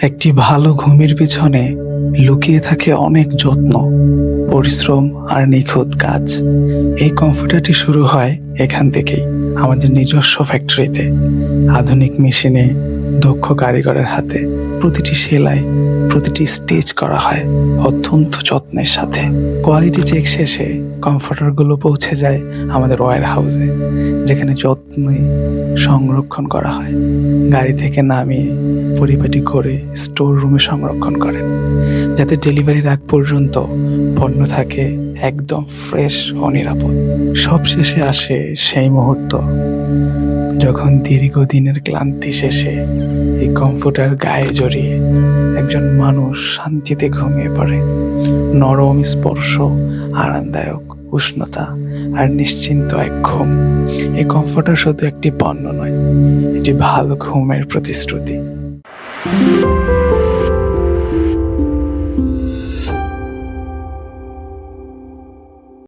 একটি ভালো ঘুমের পিছনে লুকিয়ে থাকে অনেক যত্ন, পরিশ্রম আর নিখুঁত কাজ। এই কমফোর্টারটি শুরু হয় এখান থেকেই, আমাদের নিজস্ব ফ্যাক্টরিতে। আধুনিক মেশিনে, দক্ষ কারিগরের হাতে প্রতিটি সেলাই, প্রতিটি স্টিচ করা হয় অত্যন্ত যত্নের সাথে। কোয়ালিটি চেক শেষে কমফোর্টারগুলো পৌঁছে যায় আমাদের ওয়্যার হাউসে, যেখানে যত্নে সংরক্ষণ করা হয়। গাড়ি থেকে নামিয়ে পরিপাটি করে স্টোর রুমে সংরক্ষণ করেন, যাতে ডেলিভারির আগ পর্যন্ত পণ্য থাকে একদম ফ্রেশ ও নিরাপদ। সব শেষে আসে সেই মুহূর্ত যখন দীর্ঘদিনের ক্লান্তি শেষে এই কমফোর্টার গায়ে জড়িয়ে একজন মানুষ শান্তিতে ঘুমিয়ে পড়ে। নরম স্পর্শ, আরামদায়ক উষ্ণতা আর নিশ্চিন্ত এক ঘুম। এই কমফোর্টার শুধু একটি পণ্য নয়, এটি ভালো ঘুমের প্রতিশ্রুতি।